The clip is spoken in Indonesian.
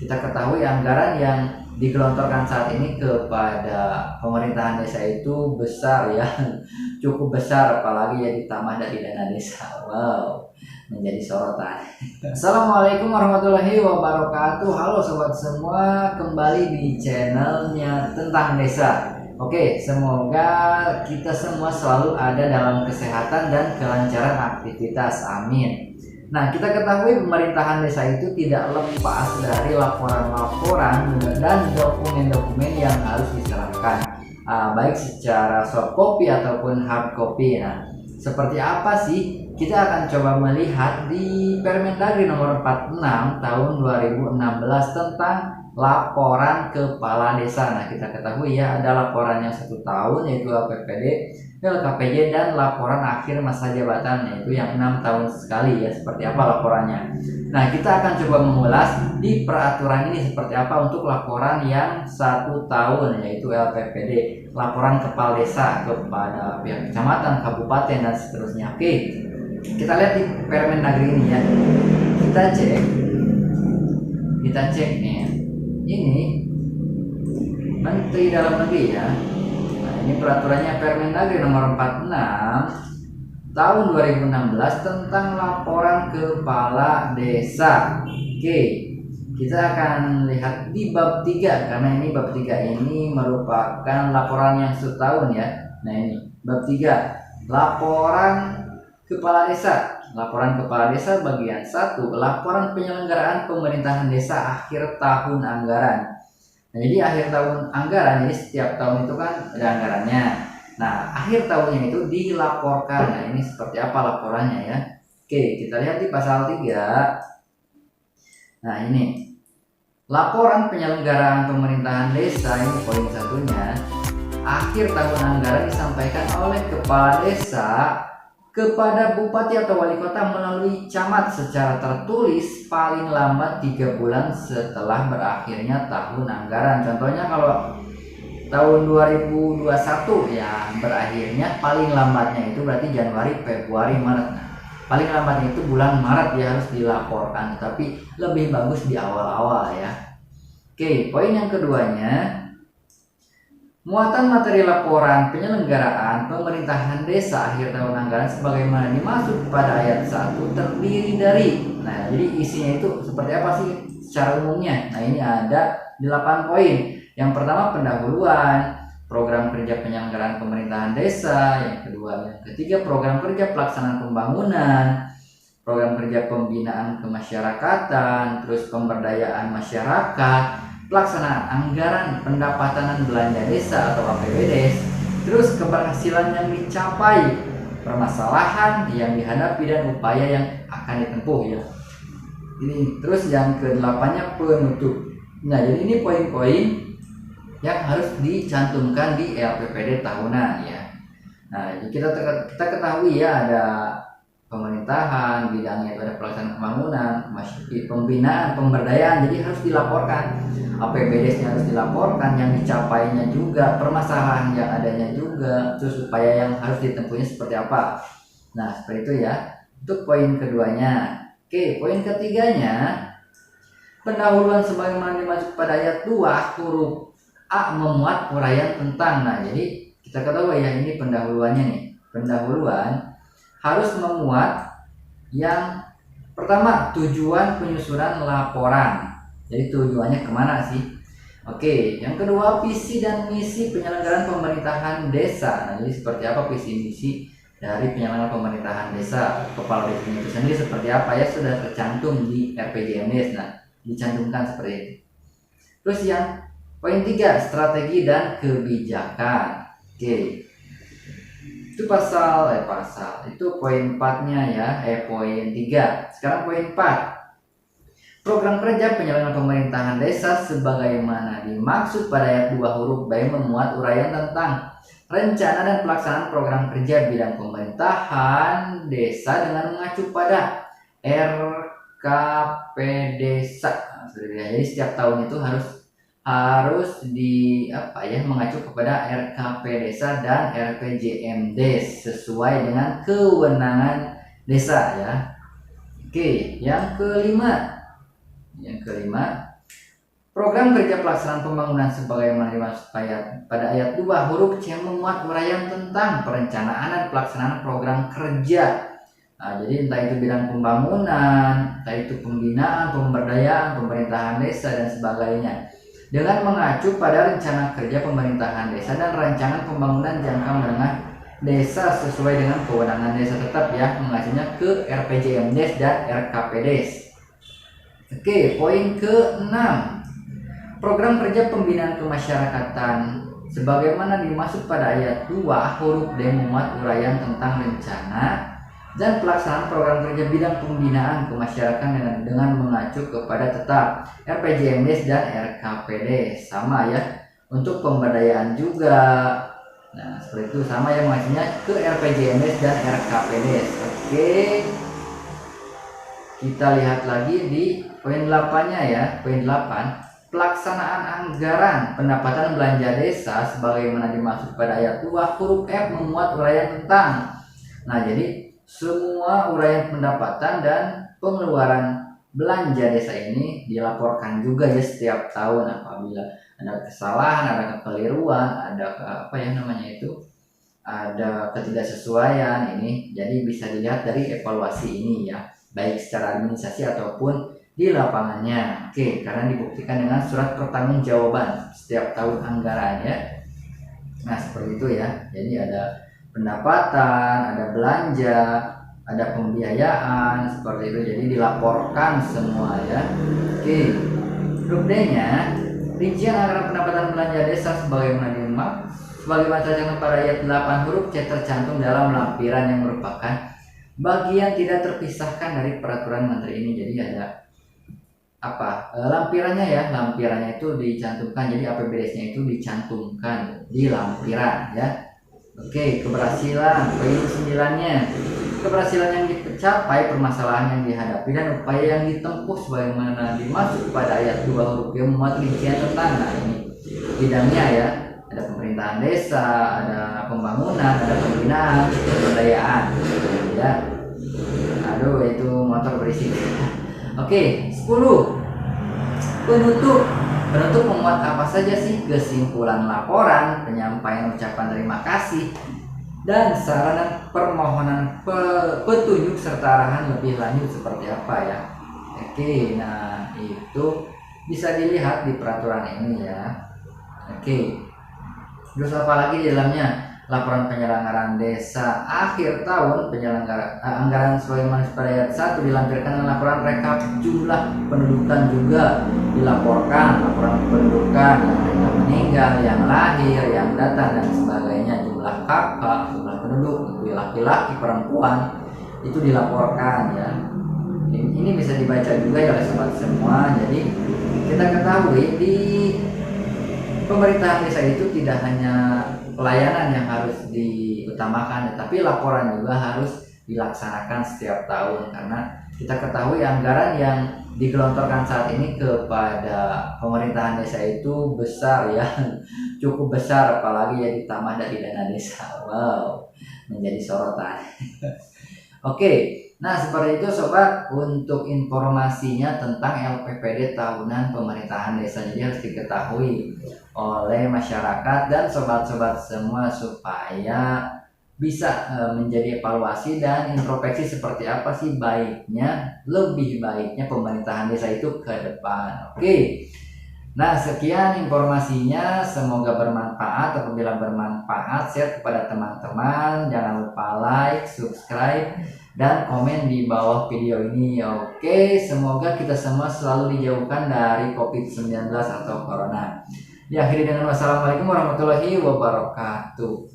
Kita ketahui anggaran yang digelontorkan saat ini kepada pemerintahan desa itu besar ya, cukup besar, apalagi ya ditambah dari dana desa. Wow, menjadi sorotan. Assalamualaikum warahmatullahi wabarakatuh. Halo sobat semua, kembali di channelnya tentang desa. Oke, semoga kita semua selalu ada dalam kesehatan dan kelancaran aktivitas. Amin. Nah, kita ketahui pemerintahan desa itu tidak lepas dari laporan-laporan dan dokumen-dokumen yang harus diserahkan, baik secara soft copy ataupun hard copy. Nah, seperti apa sih? Kita akan coba melihat di Permendagri nomor 46 tahun 2016 tentang laporan kepala desa. Nah, kita ketahui ya, ada laporan yang 1 tahun yaitu LPPD, LKPJ, dan laporan akhir masa jabatan yaitu yang 6 tahun sekali ya. Seperti apa laporannya? Nah, kita akan coba mengulas di peraturan ini seperti apa untuk laporan yang 1 tahun yaitu LPPD, laporan kepala desa kepada pihak kecamatan, kabupaten, dan seterusnya. Oke, kita lihat di Permendagri ini ya. Kita cek nih ya. Ini Menteri Dalam Negeri ya. Nah, ini peraturannya Permendagri nomor 46 tahun 2016 tentang laporan kepala desa. Oke, kita akan lihat di bab 3 karena ini bab 3 ini merupakan laporan yang 1 tahun ya. Nah, ini bab 3, laporan kepala desa. Laporan kepala desa bagian 1, laporan penyelenggaraan pemerintahan desa akhir tahun anggaran. Nah, jadi akhir tahun anggaran, jadi setiap tahun itu kan ada anggarannya. Nah, akhir tahunnya itu dilaporkan. Nah, ini seperti apa laporannya ya. Oke, kita lihat di pasal 3. Nah, ini laporan penyelenggaraan pemerintahan desa, ini poin 1-nya. Akhir tahun anggaran disampaikan oleh kepala desa kepada bupati atau wali kota melalui camat secara tertulis paling lambat 3 bulan setelah berakhirnya tahun anggaran. Contohnya kalau tahun 2021 ya, berakhirnya paling lambatnya itu berarti Januari, Februari, Maret. Nah, paling lambatnya itu bulan Maret ya harus dilaporkan, tapi lebih bagus di awal-awal ya. Oke, poin yang keduanya, muatan materi laporan penyelenggaraan pemerintahan desa akhir tahun anggaran sebagaimana dimaksud pada ayat 1 terdiri dari. Nah, jadi isinya itu seperti apa sih secara umumnya? Nah, ini ada 8 poin. Yang pertama, pendahuluan program kerja penyelenggaraan pemerintahan desa. Yang kedua, yang ketiga, program kerja pelaksanaan pembangunan, program kerja pembinaan kemasyarakatan, terus pemberdayaan masyarakat, pelaksanaan anggaran pendapatan dan belanja desa atau APBD, terus keberhasilan yang dicapai, permasalahan yang dihadapi, dan upaya yang akan ditempuh ya. Ini terus yang ke-8-nya penutup. Nah, jadi ini poin-poin yang harus dicantumkan di LPPD tahunan ya. Nah, kita ketahui ya, ada pemerintahan, bidangnya itu ada pelaksanaan pembangunan, pembinaan, pemberdayaan, jadi harus dilaporkan. APBD-nya harus dilaporkan, yang dicapainya juga, permasalahan yang adanya juga, terus upaya yang harus ditempuhnya seperti apa. Nah, seperti itu ya. Itu poin keduanya. Oke, poin ketiganya, pendahuluan sebagaimana dimaksud pada ayat 2 huruf A memuat uraian tentang. Nah, jadi kita ketahui ya, ini pendahuluannya nih. Pendahuluan harus memuat yang pertama, tujuan penyusunan laporan. Jadi tujuannya kemana sih? Oke, yang kedua, visi dan misi penyelenggaraan pemerintahan desa. Nah, jadi seperti apa visi misi dari penyelenggaraan pemerintahan desa? Kepala desa itu sendiri seperti apa ya, sudah tercantum di RPJMD. Nah, dicantumkan seperti itu. Terus yang poin 3, strategi dan kebijakan. Oke, itu pasal itu poin 4-nya ya, poin 3. Sekarang poin 4, program kerja penyelenggaraan pemerintahan desa sebagaimana dimaksud pada ayat 2 huruf B memuat uraian tentang rencana dan pelaksanaan program kerja bidang pemerintahan desa dengan mengacu pada RKP desa. Nah, jadi setiap tahun itu harus mengacu kepada RKP desa dan RPJMD sesuai dengan kewenangan desa ya. Oke, yang kelima, Program kerja pelaksanaan pembangunan sebagaimana dimaksud pada ayat 2 huruf C memuat uraian tentang perencanaan dan pelaksanaan program kerja. Nah, jadi entah itu bidang pembangunan, entah itu pembinaan, pemberdayaan, pemerintahan desa dan sebagainya. Dengan mengacu pada rencana kerja pemerintahan desa dan rancangan pembangunan jangka menengah desa sesuai dengan kewenangan desa, tetap ya mengacunya ke RPJMDes dan RKPDes. Oke, poin ke-6. Program kerja pembinaan kemasyarakatan sebagaimana dimaksud pada ayat 2 huruf D memuat uraian tentang rencana dan pelaksanaan program kerja bidang pembinaan kemasyarakatan dengan mengacu kepada tetap RPJMDes dan RKPDes. Sama ya untuk pemberdayaan juga. Nah seperti itu, sama ya mengacunya ke RPJMDes dan RKPDes. Oke, kita lihat lagi di poin 8-nya ya. Poin 8, pelaksanaan anggaran pendapatan belanja desa sebagaimana dimaksud pada ayat 2 huruf F memuat uraian tentang. Nah jadi semua uraian pendapatan dan pengeluaran belanja desa ini dilaporkan juga ya setiap tahun. Apabila ada kesalahan, ada kekeliruan, ada ada ketidaksesuaian ini, jadi bisa dilihat dari evaluasi ini ya, baik secara administrasi ataupun di lapangannya. Oke, karena dibuktikan dengan surat pertanggungjawaban setiap tahun anggarannya. Nah seperti itu ya. Jadi ada pendapatan, ada belanja, ada pembiayaan, seperti itu. Jadi dilaporkan semua ya. Oke, huruf D-nya, rincian anggaran pendapatan belanja desa sebagaimana tercantum pada ayat 8 huruf C tercantum dalam lampiran yang merupakan bagian tidak terpisahkan dari peraturan menteri ini. Jadi ada lampirannya ya, lampirannya itu dicantumkan, jadi APBDes-nya itu dicantumkan di lampiran ya. Oke, keberhasilan, poin 9-nya, keberhasilan yang dicapai, permasalahan yang dihadapi, dan upaya yang ditempuh sebagaimana dimaksud pada ayat 2 huruf yang memuat rincian tentang. Nah ini bidangnya ya, ada pemerintahan desa, ada pembangunan, ada pembinaan, pemberdayaan ya. Aduh itu motor berisik. Oke, 10. Penutup memuat apa saja sih? Kesimpulan laporan, penyampaian ucapan terima kasih, dan saran dan permohonan petunjuk serta arahan lebih lanjut seperti apa ya. Oke, nah itu bisa dilihat di peraturan ini ya. Oke, terus apa lagi di dalamnya? Laporan penyelenggaraan desa akhir tahun, anggaran sebagaimana pada ayat 1 dilampirkan dengan laporan rekap jumlah pendudukan juga dilaporkan, laporan pendudukan yang meninggal, yang lahir, yang datang dan sebagainya, jumlah kakak, jumlah penduduk, itu laki-laki, perempuan, itu dilaporkan ya. Ini bisa dibaca juga ya oleh sobat semua. Jadi kita ketahui di pemerintahan desa itu tidak hanya pelayanan yang harus diutamakan, tapi laporan juga harus dilaksanakan setiap tahun, karena kita ketahui anggaran yang digelontorkan saat ini kepada pemerintahan desa itu besar ya, cukup besar, apalagi ya ditambah dari dana desa. Wow, menjadi sorotan. Oke, nah seperti itu sobat untuk informasinya tentang LPPD tahunan pemerintahan desa. Jadi harus diketahui oleh masyarakat dan sobat-sobat semua supaya bisa menjadi evaluasi dan introspeksi seperti apa sih lebih baiknya pemerintahan desa itu ke depan. Oke. Nah sekian informasinya, semoga bermanfaat. Apabila bermanfaat, share kepada teman-teman, jangan lupa like, subscribe, dan komen di bawah video ini. Oke, semoga kita semua selalu dijauhkan dari COVID-19 atau Corona. Diakhiri dengan wassalamualaikum warahmatullahi wabarakatuh.